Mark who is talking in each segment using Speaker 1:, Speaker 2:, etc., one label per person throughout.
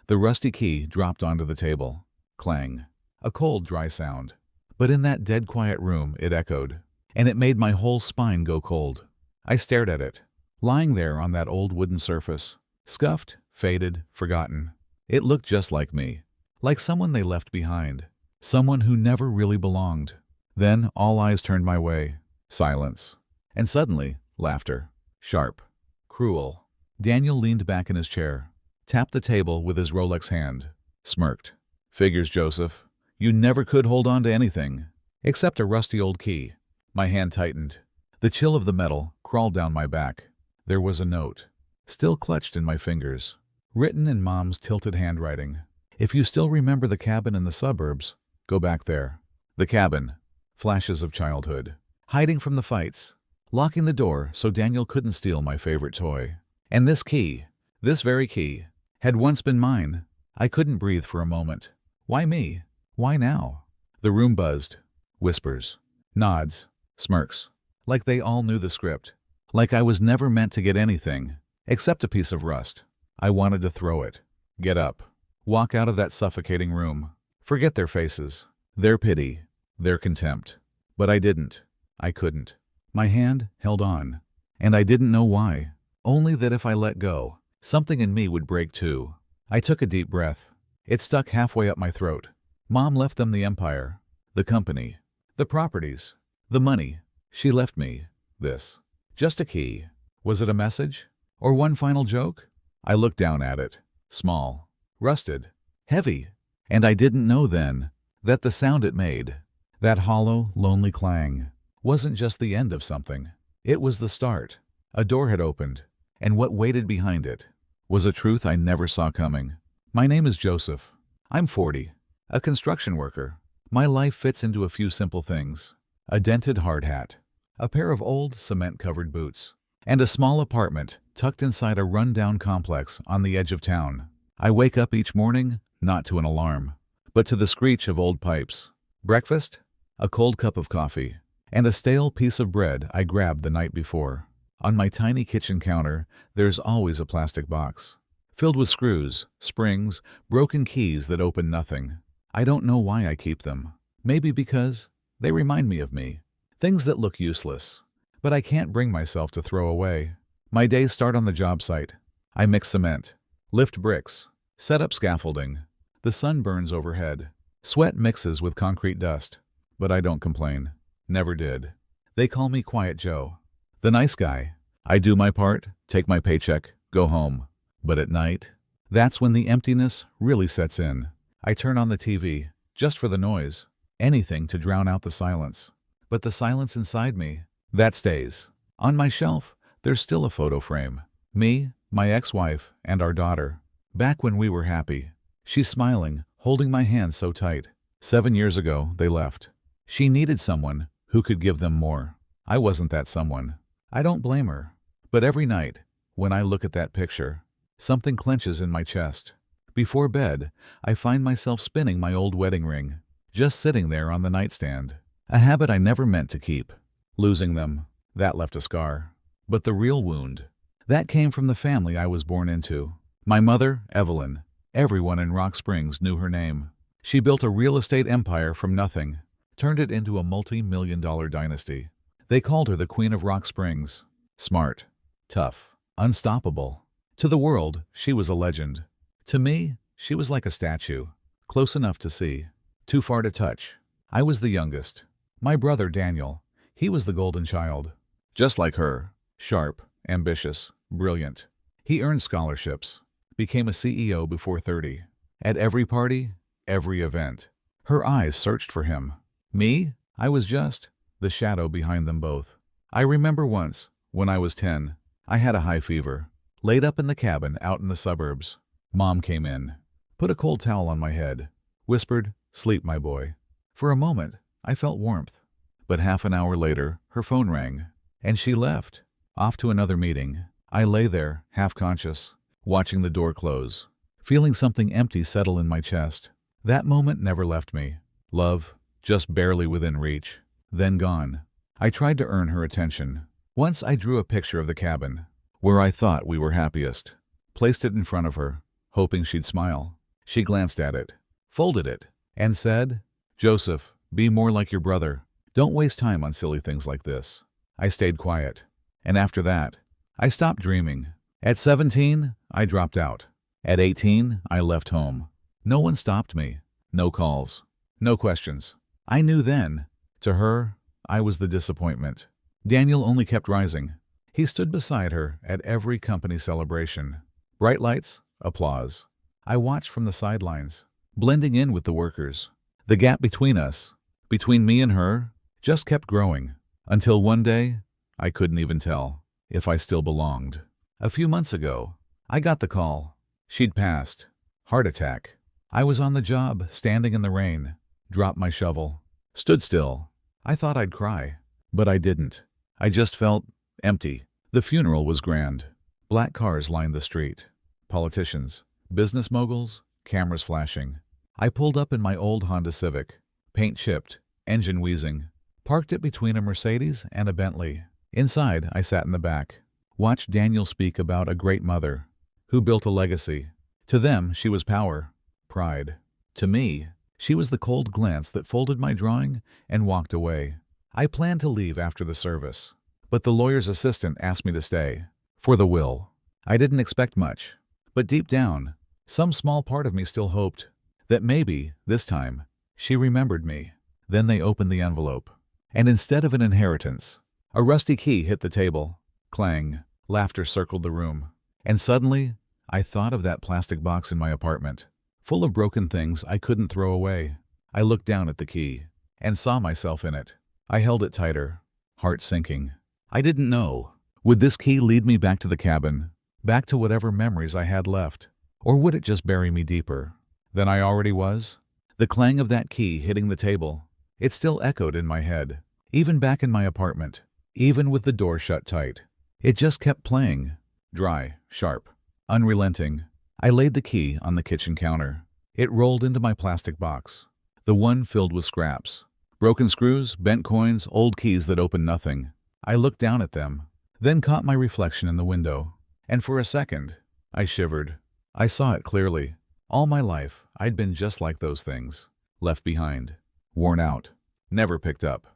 Speaker 1: The rusty key dropped onto the table. Clang. A cold, dry sound. But in that dead quiet room it echoed, and it made my whole spine go cold. I stared at it, lying there on that old wooden surface, scuffed, faded, forgotten. It looked just like me, like someone they left behind, someone who never really belonged. Then all eyes turned my way. Silence. And suddenly, laughter. Sharp. Cruel. Daniel leaned back in his chair, tapped the table with his Rolex hand, smirked. Figures, Joseph. You never could hold on to anything, except a rusty old key. My hand tightened. The chill of the metal crawled down my back. There was a note, still clutched in my fingers, written in Mom's tilted handwriting. If you still remember the cabin in the suburbs, go back there. The cabin. Flashes of childhood. Hiding from the fights. Locking the door so Daniel couldn't steal my favorite toy. And this key, this very key, had once been mine. I couldn't breathe for a moment. Why me? Why now? The room buzzed. Whispers. Nods. Smirks. Like they all knew the script. Like I was never meant to get anything, except a piece of rust. I wanted to throw it. Get up. Walk out of that suffocating room. Forget their faces, their pity, their contempt. But I didn't. I couldn't. My hand held on. And I didn't know why. Only that if I let go, something in me would break too. I took a deep breath. It stuck halfway up my throat. Mom left them the empire, the company, the properties, the money. She left me this. Just a key. Was it a message? Or one final joke? I looked down at it. Small. Rusted. Heavy. And I didn't know then that the sound it made, that hollow, lonely clang, wasn't just the end of something. It was the start. A door had opened, and what waited behind it was a truth I never saw coming. My name is Joseph. I'm 40, a construction worker. My life fits into a few simple things. A dented hard hat, a pair of old cement-covered boots, and a small apartment tucked inside a run-down complex on the edge of town. I wake up each morning, not to an alarm, but to the screech of old pipes. Breakfast? A cold cup of coffee, and a stale piece of bread I grabbed the night before. On my tiny kitchen counter, there's always a plastic box, filled with screws, springs, broken keys that open nothing. I don't know why I keep them. Maybe because they remind me of me. Things that look useless, but I can't bring myself to throw away. My days start on the job site. I mix cement, lift bricks, set up scaffolding. The sun burns overhead. Sweat mixes with concrete dust. But I don't complain. Never did. They call me Quiet Joe. The nice guy. I do my part, take my paycheck, go home. But at night, that's when the emptiness really sets in. I turn on the TV, just for the noise. Anything to drown out the silence. But the silence inside me, that stays. On my shelf, there's still a photo frame. Me, my ex-wife, and our daughter. Back when we were happy. She's smiling, holding my hand so tight. 7 years ago, they left. She needed someone who could give them more. I wasn't that someone. I don't blame her. But every night, when I look at that picture, something clenches in my chest. Before bed, I find myself spinning my old wedding ring, just sitting there on the nightstand. A habit I never meant to keep. Losing them, that left a scar. But the real wound, that came from the family I was born into. My mother, Evelyn. Everyone in Rock Springs knew her name. She built a real estate empire from nothing, turned it into a multi-million-dollar dynasty. They called her the Queen of Rock Springs. Smart, tough, unstoppable. To the world, she was a legend. To me, she was like a statue, close enough to see, too far to touch. I was the youngest. My brother Daniel, he was the golden child. Just like her, sharp, ambitious, brilliant. He earned scholarships, became a CEO before 30. At every party, every event, her eyes searched for him. Me? I was just the shadow behind them both. I remember once, when I was 10, I had a high fever, laid up in the cabin out in the suburbs. Mom came in, put a cold towel on my head, whispered, "Sleep, my boy." For a moment, I felt warmth. But half an hour later, her phone rang, and she left, off to another meeting. I lay there, half-conscious, watching the door close, feeling something empty settle in my chest. That moment never left me. Love, just barely within reach, then gone. I tried to earn her attention. Once I drew a picture of the cabin, where I thought we were happiest, placed it in front of her, hoping she'd smile. She glanced at it, folded it, and said, "Joseph, be more like your brother. Don't waste time on silly things like this." I stayed quiet. And after that, I stopped dreaming. At 17, I dropped out. At 18, I left home. No one stopped me. No calls. No questions. I knew then, to her, I was the disappointment. Daniel only kept rising. He stood beside her at every company celebration. Bright lights, applause. I watched from the sidelines, blending in with the workers. The gap between us, between me and her, just kept growing, until one day, I couldn't even tell if I still belonged. A few months ago, I got the call. She'd passed. Heart attack. I was on the job, standing in the rain. Dropped my shovel. Stood still. I thought I'd cry, but I didn't. I just felt empty. The funeral was grand. Black cars lined the street. Politicians, business moguls, cameras flashing. I pulled up in my old Honda Civic, paint chipped, engine wheezing. Parked it between a Mercedes and a Bentley. Inside, I sat in the back. Watched Daniel speak about a great mother who built a legacy. To them, she was power, pride. To me, she was the cold glance that folded my drawing and walked away. I planned to leave after the service, but the lawyer's assistant asked me to stay. For the will. I didn't expect much, but deep down, some small part of me still hoped that maybe, this time, she remembered me. Then they opened the envelope, and instead of an inheritance, a rusty key hit the table. Clang. Laughter circled the room. And suddenly, I thought of that plastic box in my apartment, full of broken things I couldn't throw away. I looked down at the key and saw myself in it. I held it tighter, heart sinking. I didn't know. Would this key lead me back to the cabin, back to whatever memories I had left? Or would it just bury me deeper than I already was? The clang of that key hitting the table, it still echoed in my head, even back in my apartment, even with the door shut tight. It just kept playing, dry, sharp, unrelenting. I laid the key on the kitchen counter. It rolled into my plastic box, the one filled with scraps. Broken screws, bent coins, old keys that opened nothing. I looked down at them, then caught my reflection in the window. And for a second, I shivered. I saw it clearly. All my life, I'd been just like those things. Left behind. Worn out. Never picked up.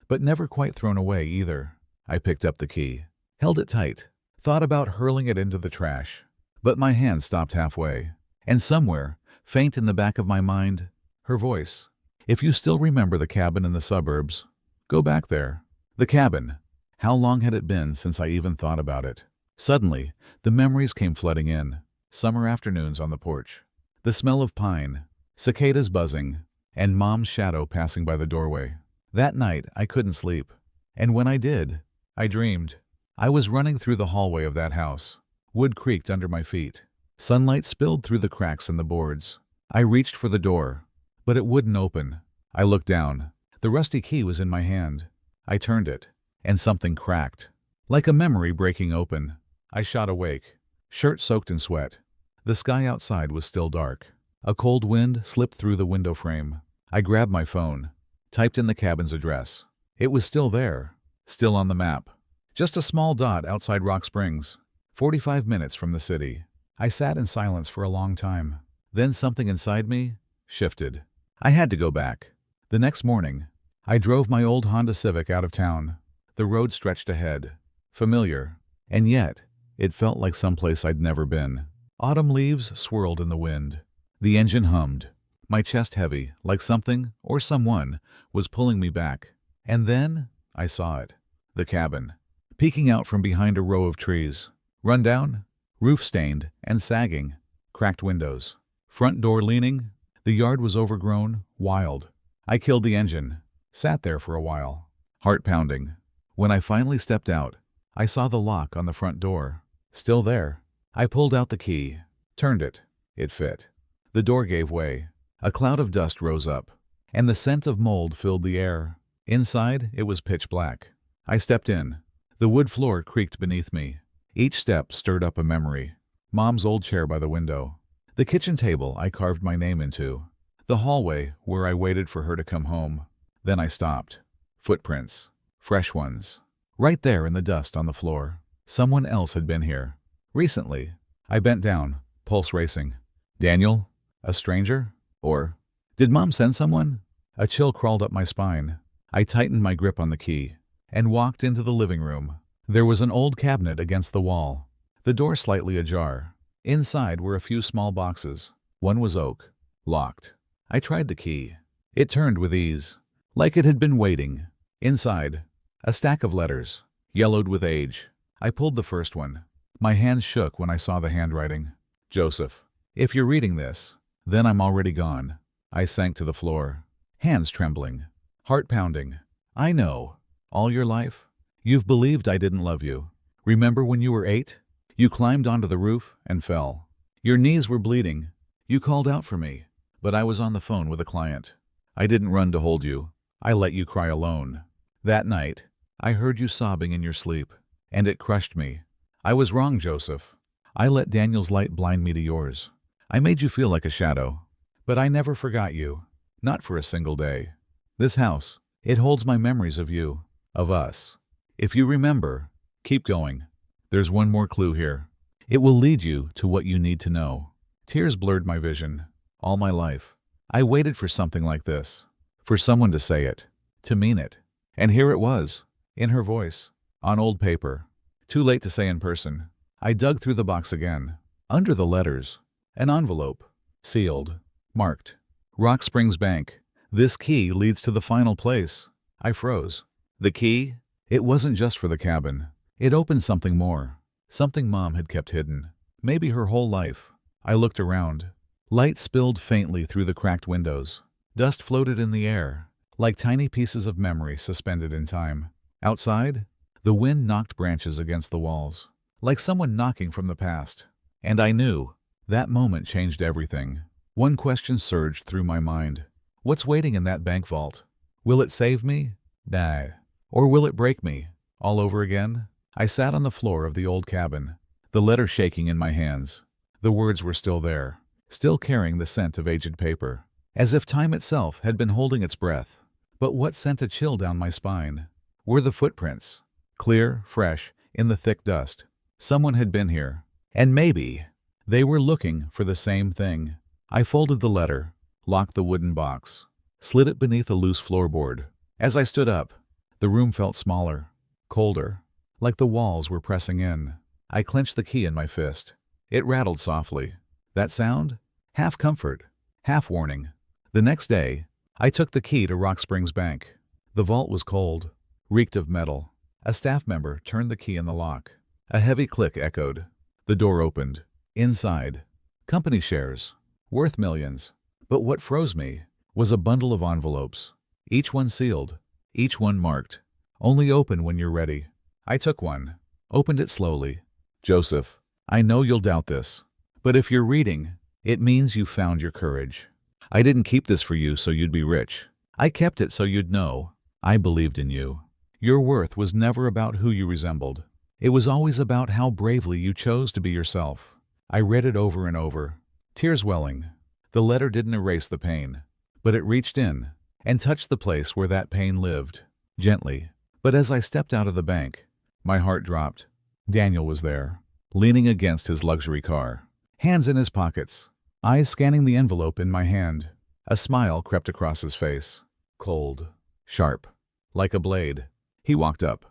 Speaker 1: But never quite thrown away either. I picked up the key. Held it tight. Thought about hurling it into the trash. But my hand stopped halfway. And somewhere, faint in the back of my mind, her voice. If you still remember the cabin in the suburbs, go back there. The cabin. How long had it been since I even thought about it? Suddenly, the memories came flooding in. Summer afternoons on the porch. The smell of pine, cicadas buzzing, and Mom's shadow passing by the doorway. That night, I couldn't sleep. And when I did, I dreamed. I was running through the hallway of that house. Wood creaked under my feet. Sunlight spilled through the cracks in the boards. I reached for the door, but it wouldn't open. I looked down. The rusty key was in my hand. I turned it, and something cracked. Like a memory breaking open. I shot awake, shirt soaked in sweat. The sky outside was still dark. A cold wind slipped through the window frame. I grabbed my phone, typed in the cabin's address. It was still there, still on the map. Just a small dot outside Rock Springs, 45 minutes from the city. I sat in silence for a long time. Then something inside me shifted. I had to go back. The next morning, I drove my old Honda Civic out of town. The road stretched ahead, familiar, and yet it felt like someplace I'd never been. Autumn leaves swirled in the wind. The engine hummed, my chest heavy, like something, or someone, was pulling me back. And then I saw it. The cabin, peeking out from behind a row of trees. Run down, roof stained and sagging, cracked windows. Front door leaning. The yard was overgrown, wild. I killed the engine, sat there for a while, heart pounding. When I finally stepped out, I saw the lock on the front door, still there. I pulled out the key, turned it. It fit. The door gave way. A cloud of dust rose up, and the scent of mold filled the air. Inside, it was pitch black. I stepped in. The wood floor creaked beneath me. Each step stirred up a memory. Mom's old chair by the window. The kitchen table I carved my name into. The hallway where I waited for her to come home. Then I stopped. Footprints. Fresh ones. Right there in the dust on the floor. Someone else had been here. Recently. I bent down, pulse racing. "Daniel?" A stranger? Or did Mom send someone? A chill crawled up my spine. I tightened my grip on the key and walked into the living room. There was an old cabinet against the wall, the door slightly ajar. Inside were a few small boxes. One was oak, locked. I tried the key. It turned with ease, like it had been waiting. Inside, a stack of letters, yellowed with age. I pulled the first one. My hands shook when I saw the handwriting. Joseph, if you're reading this, then I'm already gone. I sank to the floor, hands trembling, heart pounding. I know. All your life, you've believed I didn't love you. Remember when you were 8? You climbed onto the roof and fell. Your knees were bleeding. You called out for me, but I was on the phone with a client. I didn't run to hold you. I let you cry alone. That night, I heard you sobbing in your sleep, and it crushed me. I was wrong, Joseph. I let Daniel's light blind me to yours. I made you feel like a shadow, but I never forgot you. Not for a single day. This house, it holds my memories of you, of us. If you remember, keep going. There's one more clue here. It will lead you to what you need to know. Tears blurred my vision. All my life, I waited for something like this. For someone to say it, to mean it. And here it was, in her voice, on old paper. Too late to say in person. I dug through the box again. Under the letters, an envelope, sealed, marked. Rock Springs Bank. This key leads to the final place. I froze. The key? It wasn't just for the cabin. It opened something more. Something Mom had kept hidden. Maybe her whole life. I looked around. Light spilled faintly through the cracked windows. Dust floated in the air, like tiny pieces of memory suspended in time. Outside, the wind knocked branches against the walls, like someone knocking from the past. And I knew that moment changed everything. One question surged through my mind. What's waiting in that bank vault? Will it save me? Nah. Or will it break me? All over again? I sat on the floor of the old cabin, the letter shaking in my hands. The words were still there, still carrying the scent of aged paper, as if time itself had been holding its breath. But what sent a chill down my spine were the footprints, clear, fresh, in the thick dust. Someone had been here, and maybe they were looking for the same thing. I folded the letter, locked the wooden box, slid it beneath a loose floorboard. As I stood up, the room felt smaller, colder, like the walls were pressing in. I clenched the key in my fist. It rattled softly. That sound? Half comfort, half warning. The next day, I took the key to Rock Springs Bank. The vault was cold, reeked of metal. A staff member turned the key in the lock. A heavy click echoed. The door opened. Inside, company shares, worth millions. But what froze me was a bundle of envelopes, each one sealed, each one marked. Only open when you're ready. I took one, opened it slowly. Joseph, I know you'll doubt this, but if you're reading, it means you found your courage. I didn't keep this for you so you'd be rich. I kept it so you'd know I believed in you. Your worth was never about who you resembled. It was always about how bravely you chose to be yourself. I read it over and over, tears welling. The letter didn't erase the pain, but it reached in and touched the place where that pain lived, gently. But as I stepped out of the bank, my heart dropped. Daniel was there, leaning against his luxury car, hands in his pockets, eyes scanning the envelope in my hand. A smile crept across his face, cold, sharp, like a blade. He walked up.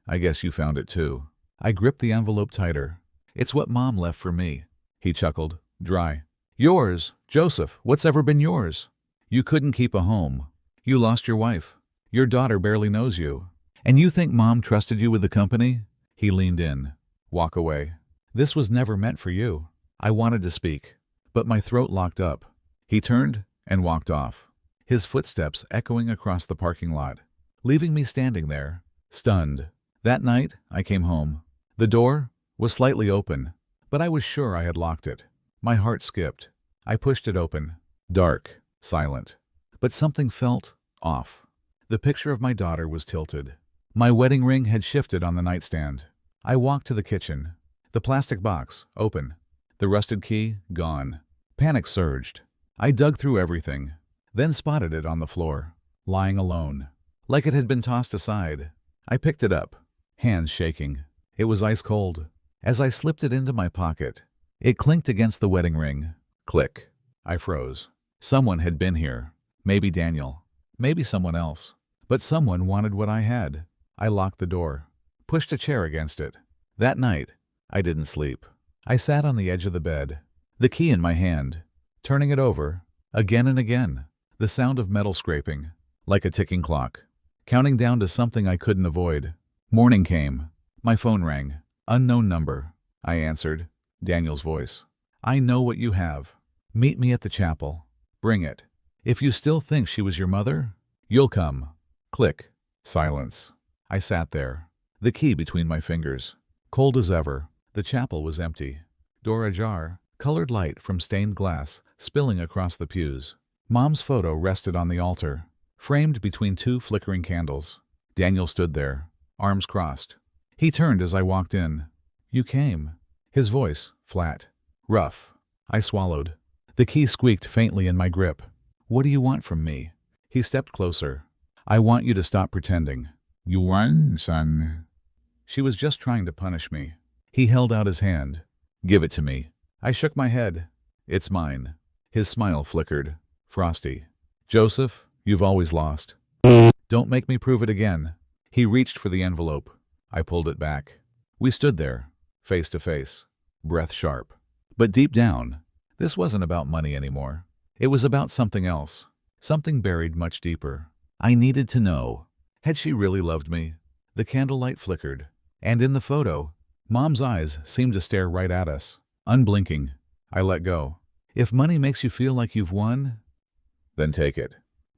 Speaker 1: I guess you found it too. I gripped the envelope tighter. It's what Mom left for me. He chuckled, dry. Yours, Joseph, what's ever been yours? You couldn't keep a home. You lost your wife. Your daughter barely knows you. And you think Mom trusted you with the company? He leaned in. Walk away. This was never meant for you. I wanted to speak, but my throat locked up. He turned and walked off, his footsteps echoing across the parking lot, leaving me standing there, stunned. That night, I came home. The door was slightly open, but I was sure I had locked it. My heart skipped. I pushed it open. Dark, silent. But something felt off. The picture of my daughter was tilted. My wedding ring had shifted on the nightstand. I walked to the kitchen. The plastic box, open. The rusted key, gone. Panic surged. I dug through everything, then spotted it on the floor, lying alone, like it had been tossed aside. I picked it up, hands shaking. It was ice cold. As I slipped it into my pocket, it clinked against the wedding ring. Click. I froze. Someone had been here. Maybe Daniel. Maybe someone else. But someone wanted what I had. I locked the door. Pushed a chair against it. That night, I didn't sleep. I sat on the edge of the bed, the key in my hand, turning it over, again and again, the sound of metal scraping, like a ticking clock, counting down to something I couldn't avoid. Morning came. My phone rang. Unknown number. I answered. Daniel's voice. I know what you have. Meet me at the chapel. Bring it. If you still think she was your mother, you'll come. Click. Silence. I sat there, the key between my fingers. Cold as ever. The chapel was empty. Door ajar, colored light from stained glass spilling across the pews. Mom's photo rested on the altar, framed between two flickering candles. Daniel stood there, arms crossed. He turned as I walked in. You came. His voice, flat, rough. I swallowed. The key squeaked faintly in my grip. What do you want from me? He stepped closer. I want you to stop pretending. You won, son. She was just trying to punish me. He held out his hand. Give it to me. I shook my head. It's mine. His smile flickered, frosty. Joseph, you've always lost. Don't make me prove it again. He reached for the envelope. I pulled it back. We stood there, face to face, breath sharp. But deep down, this wasn't about money anymore. It was about something else, something buried much deeper. I needed to know. Had she really loved me? The candlelight flickered, and in the photo, Mom's eyes seemed to stare right at us, unblinking. I let go. If money makes you feel like you've won, then take it.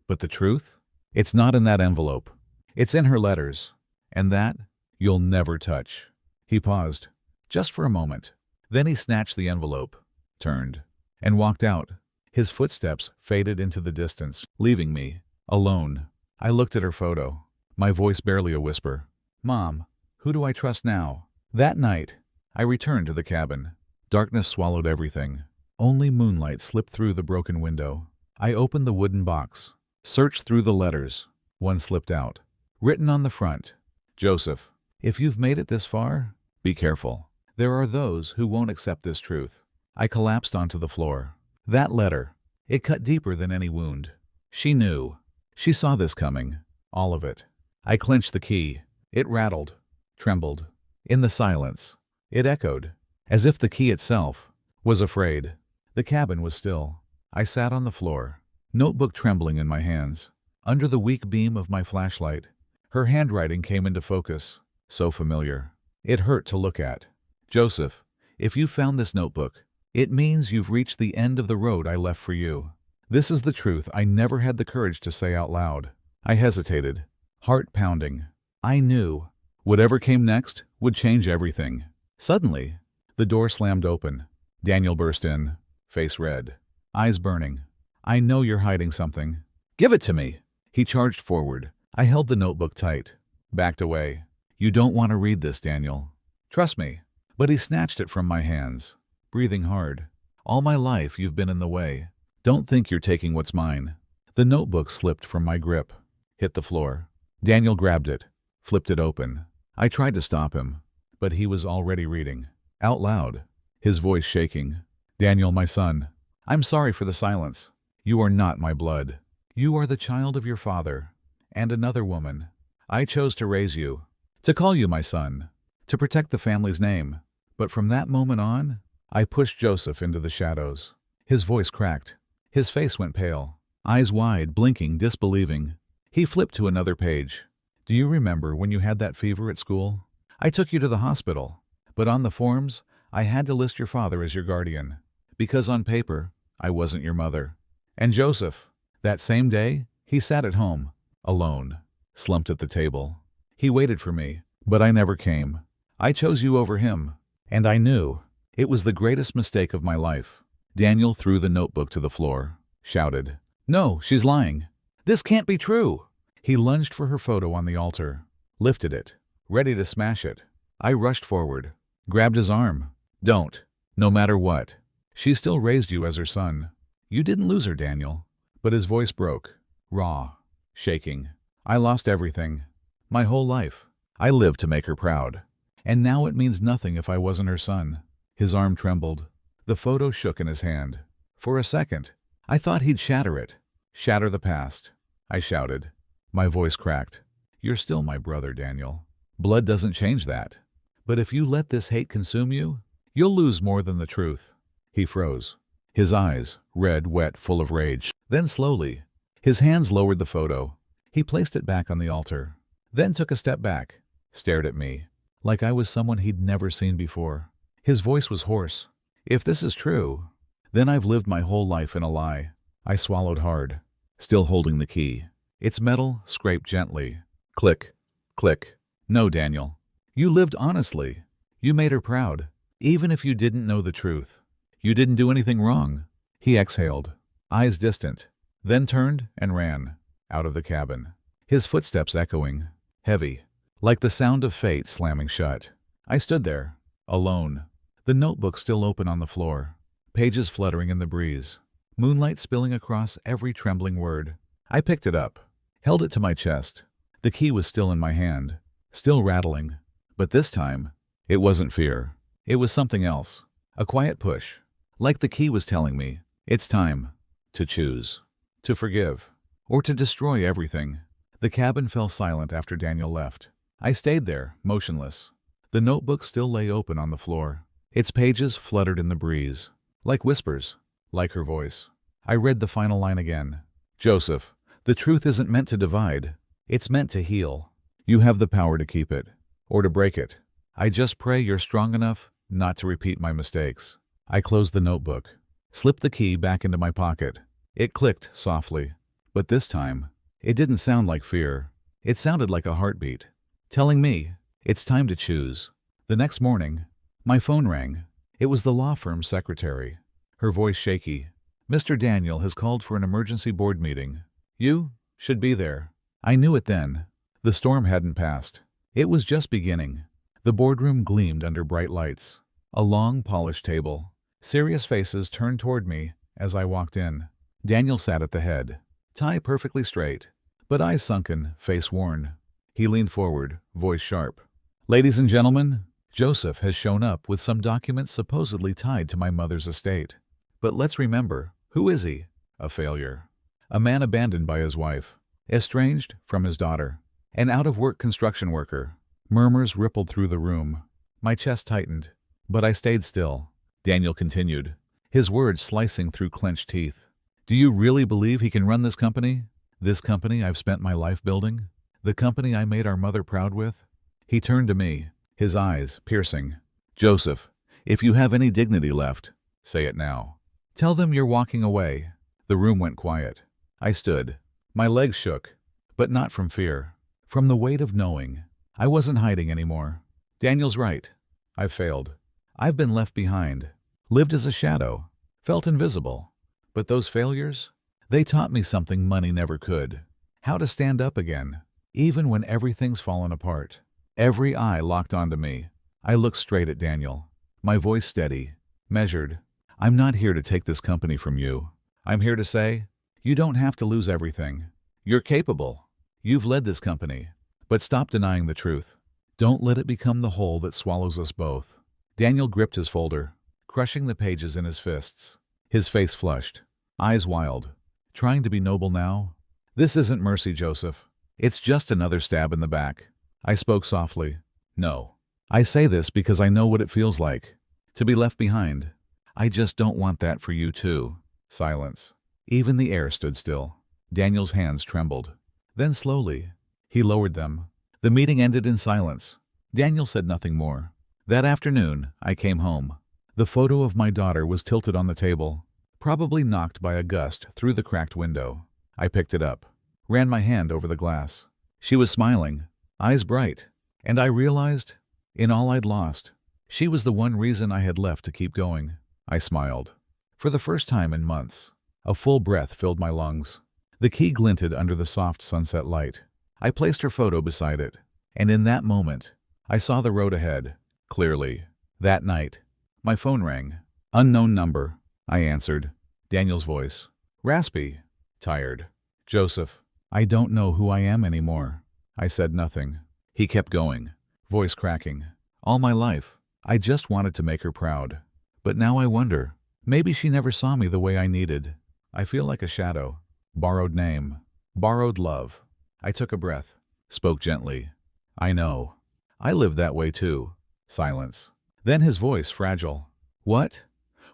Speaker 1: But the truth? It's not in that envelope. It's in her letters. And that, you'll never touch. He paused, just for a moment. Then he snatched the envelope, turned, and walked out. His footsteps faded into the distance, leaving me, alone. I looked at her photo, my voice barely a whisper. Mom, who do I trust now? That night, I returned to the cabin. Darkness swallowed everything. Only moonlight slipped through the broken window. I opened the wooden box, searched through the letters. One slipped out. Written on the front, Joseph, if you've made it this far, be careful. There are those who won't accept this truth. I collapsed onto the floor. That letter, it cut deeper than any wound. She knew. She saw this coming. All of it. I clenched the key. It rattled, trembled. In the silence, it echoed, as if the key itself was afraid. The cabin was still. I sat on the floor, notebook trembling in my hands. Under the weak beam of my flashlight, her handwriting came into focus, so familiar. It hurt to look at. Joseph, if you found this notebook, it means you've reached the end of the road I left for you. This is the truth I never had the courage to say out loud. I hesitated, heart pounding. I knew whatever came next would change everything. Suddenly, the door slammed open. Daniel burst in, face red, eyes burning. I know you're hiding something. Give it to me. He charged forward. I held the notebook tight, backed away. You don't want to read this, Daniel. Trust me. But he snatched it from my hands, breathing hard. All my life you've been in the way. Don't think you're taking what's mine. The notebook slipped from my grip, hit the floor. Daniel grabbed it, flipped it open. I tried to stop him, but he was already reading, out loud, his voice shaking. Daniel, my son, I'm sorry for the silence. You are not my blood. You are the child of your father, and another woman. I chose to raise you, to call you my son, to protect the family's name. But from that moment on, I pushed Joseph into the shadows. His voice cracked. His face went pale, eyes wide, blinking, disbelieving. He flipped to another page. Do you remember when you had that fever at school? I took you to the hospital, but on the forms, I had to list your father as your guardian, because on paper, I wasn't your mother. And Joseph, that same day, he sat at home, alone, slumped at the table. He waited for me, but I never came. I chose you over him, and I knew it was the greatest mistake of my life. Daniel threw the notebook to the floor, shouted, No, she's lying. This can't be true. He lunged for her photo on the altar, lifted it, ready to smash it. I rushed forward, grabbed his arm. Don't, no matter what. She still raised you as her son. You didn't lose her, Daniel. But his voice broke, raw, shaking. I lost everything. My whole life. I lived to make her proud. And now it means nothing if I wasn't her son. His arm trembled. The photo shook in his hand. For a second, I thought he'd shatter it. Shatter the past. I shouted. My voice cracked. You're still my brother, Daniel. Blood doesn't change that. But if you let this hate consume you, you'll lose more than the truth. He froze. His eyes, red, wet, full of rage. Then slowly, his hands lowered the photo. He placed it back on the altar. Then took a step back, stared at me, like I was someone he'd never seen before. His voice was hoarse. If this is true, then I've lived my whole life in a lie. I swallowed hard, still holding the key. Its metal scraped gently. Click, click. No, Daniel. You lived honestly. You made her proud, even if you didn't know the truth. You didn't do anything wrong. He exhaled, eyes distant, then turned and ran out of the cabin, his footsteps echoing, heavy, like the sound of fate slamming shut. I stood there, alone, the notebook still open on the floor, pages fluttering in the breeze, moonlight spilling across every trembling word. I picked it up, held it to my chest. The key was still in my hand, still rattling. But this time, it wasn't fear. It was something else. A quiet push, like the key was telling me, it's time to choose, to forgive, or to destroy everything. The cabin fell silent after Daniel left. I stayed there, motionless. The notebook still lay open on the floor. Its pages fluttered in the breeze, like whispers, like her voice. I read the final line again. Joseph, the truth isn't meant to divide. It's meant to heal. You have the power to keep it, or to break it. I just pray you're strong enough not to repeat my mistakes. I closed the notebook, slipped the key back into my pocket. It clicked softly, but this time, it didn't sound like fear. It sounded like a heartbeat, telling me, it's time to choose. The next morning, my phone rang. It was the law firm's secretary, her voice shaky. Mr. Daniel has called for an emergency board meeting. You should be there. I knew it then. The storm hadn't passed. It was just beginning. The boardroom gleamed under bright lights. A long, polished table. Serious faces turned toward me as I walked in. Daniel sat at the head, tie perfectly straight, but eyes sunken, face worn. He leaned forward, voice sharp. Ladies and gentlemen, Joseph has shown up with some documents supposedly tied to my mother's estate. But let's remember, who is he? A failure. A man abandoned by his wife, estranged from his daughter, an out-of-work construction worker. Murmurs rippled through the room. My chest tightened, but I stayed still. Daniel continued, his words slicing through clenched teeth. Do you really believe he can run this company? This company I've spent my life building? The company I made our mother proud with? He turned to me, his eyes piercing. Joseph, if you have any dignity left, say it now. Tell them you're walking away. The room went quiet. I stood. My legs shook, but not from fear, from the weight of knowing. I wasn't hiding anymore. Daniel's right. I've failed. I've been left behind, lived as a shadow, felt invisible. But those failures, they taught me something money never could. How to stand up again, even when everything's fallen apart. Every eye locked onto me. I looked straight at Daniel, my voice steady, measured. I'm not here to take this company from you. I'm here to say, you don't have to lose everything. You're capable. You've led this company. But stop denying the truth. Don't let it become the hole that swallows us both. Daniel gripped his folder, crushing the pages in his fists. His face flushed, eyes wild. Trying to be noble now? This isn't mercy, Joseph. It's just another stab in the back. I spoke softly. No. I say this because I know what it feels like. To be left behind. I just don't want that for you too. Silence. Even the air stood still. Daniel's hands trembled. Then slowly, he lowered them. The meeting ended in silence. Daniel said nothing more. That afternoon, I came home. The photo of my daughter was tilted on the table, probably knocked by a gust through the cracked window. I picked it up, ran my hand over the glass. She was smiling, eyes bright, and I realized, in all I'd lost, she was the one reason I had left to keep going. I smiled. For the first time in months, a full breath filled my lungs. The key glinted under the soft sunset light. I placed her photo beside it, and in that moment, I saw the road ahead, clearly. That night, my phone rang. Unknown number. I answered. Daniel's voice. Raspy. Tired. Joseph, I don't know who I am anymore. I said nothing. He kept going, voice cracking. All my life, I just wanted to make her proud. But now I wonder, Maybe she never saw me the way I needed. I feel like a shadow. Borrowed name. Borrowed love. I took a breath. Spoke gently. I know. I lived that way too. Silence. Then his voice, fragile. What?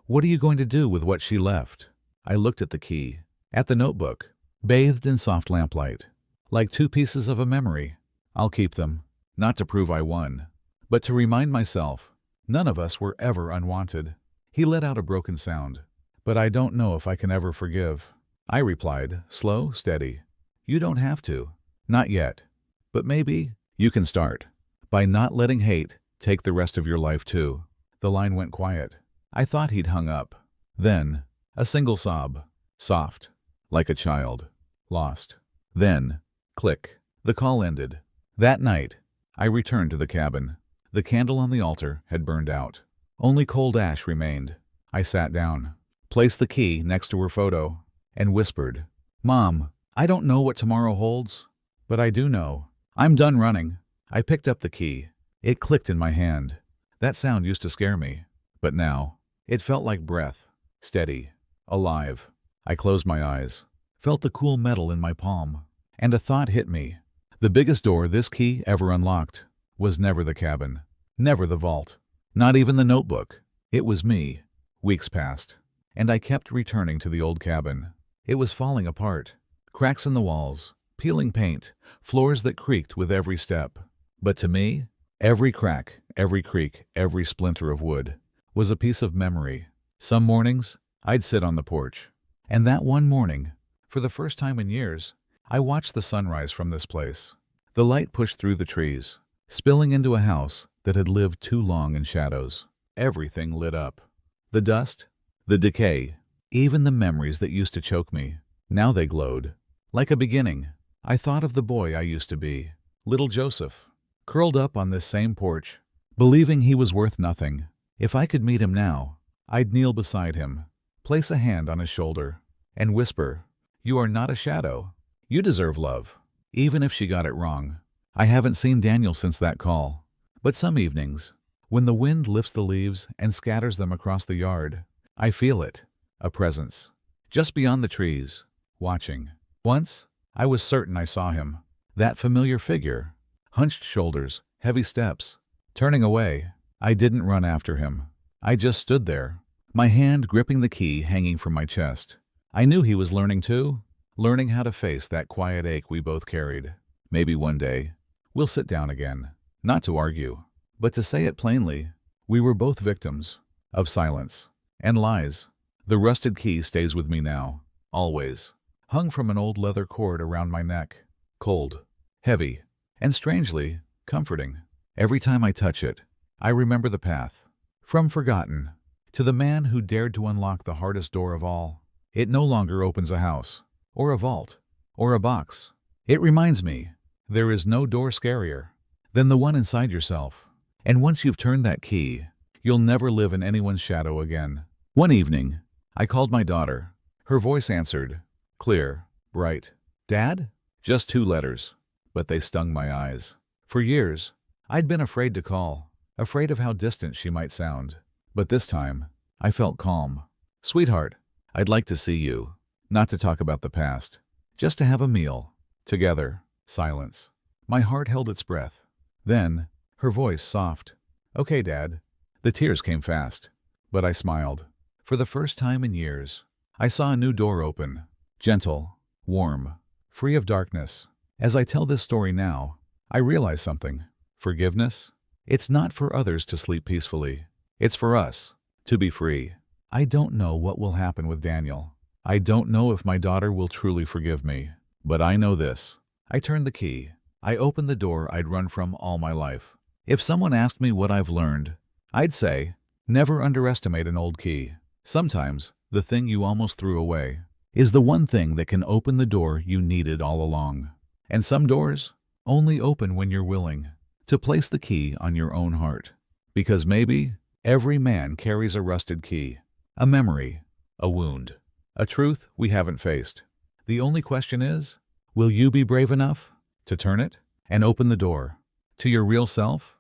Speaker 1: What are you going to do with what she left? I looked at the key. At the notebook. Bathed in soft lamplight. Like two pieces of a memory. I'll keep them. Not to prove I won. But to remind myself, none of us were ever unwanted. He let out a broken sound. But I don't know if I can ever forgive. I replied, slow, steady. You don't have to. Not yet. But maybe you can start. By not letting hate take the rest of your life too. The line went quiet. I thought he'd hung up. Then, a single sob. Soft. Like a child. Lost. Then, click. The call ended. That night, I returned to the cabin. The candle on the altar had burned out. Only cold ash remained. I sat down, placed the key next to her photo, and whispered, Mom, I don't know what tomorrow holds, but I do know. I'm done running. I picked up the key. It clicked in my hand. That sound used to scare me, but now, it felt like breath, steady, alive. I closed my eyes, felt the cool metal in my palm, and a thought hit me. The biggest door this key ever unlocked was never the cabin, never the vault, not even the notebook. It was me. Weeks passed, and I kept returning to the old cabin. It was falling apart. Cracks in the walls, peeling paint, floors that creaked with every step. But to me, every crack, every creak, every splinter of wood was a piece of memory. Some mornings, I'd sit on the porch. And that one morning, for the first time in years, I watched the sunrise from this place. The light pushed through the trees, spilling into a house that had lived too long in shadows. Everything lit up. The dust, the decay, even the memories that used to choke me. Now they glowed. Like a beginning, I thought of the boy I used to be, little Joseph, curled up on this same porch, believing he was worth nothing. If I could meet him now, I'd kneel beside him, place a hand on his shoulder, and whisper, You are not a shadow. You deserve love. Even if she got it wrong. I haven't seen Daniel since that call. But some evenings, when the wind lifts the leaves and scatters them across the yard, I feel it, a presence, just beyond the trees, watching. Once, I was certain I saw him, that familiar figure, hunched shoulders, heavy steps. Turning away, I didn't run after him. I just stood there, my hand gripping the key hanging from my chest. I knew he was learning too, learning how to face that quiet ache we both carried. Maybe one day, we'll sit down again, not to argue, but to say it plainly. We were both victims of silence and lies. The rusted key stays with me now, always, hung from an old leather cord around my neck, cold, heavy, and strangely comforting. Every time I touch it, I remember the path, from forgotten to the man who dared to unlock the hardest door of all. It no longer opens a house, or a vault, or a box. It reminds me, there is no door scarier than the one inside yourself. And once you've turned that key, you'll never live in anyone's shadow again. One evening, I called my daughter. Her voice answered, clear, bright. Dad? Just 2 letters, but they stung my eyes. For years, I'd been afraid to call, afraid of how distant she might sound. But this time, I felt calm. Sweetheart, I'd like to see you. Not to talk about the past, just to have a meal. Together. Silence. My heart held its breath. Then, her voice soft. Okay, Dad. The tears came fast, but I smiled. For the first time in years, I saw a new door open. Gentle, warm, free of darkness. As I tell this story now, I realize something. Forgiveness? It's not for others to sleep peacefully. It's for us to be free. I don't know what will happen with Daniel. I don't know if my daughter will truly forgive me. But I know this. I turned the key. I opened the door I'd run from all my life. If someone asked me what I've learned, I'd say, never underestimate an old key. Sometimes, the thing you almost threw away is the one thing that can open the door you needed all along. And some doors only open when you're willing to place the key on your own heart. Because maybe every man carries a rusted key, a memory, a wound, a truth we haven't faced. The only question is, will you be brave enough to turn it and open the door to your real self?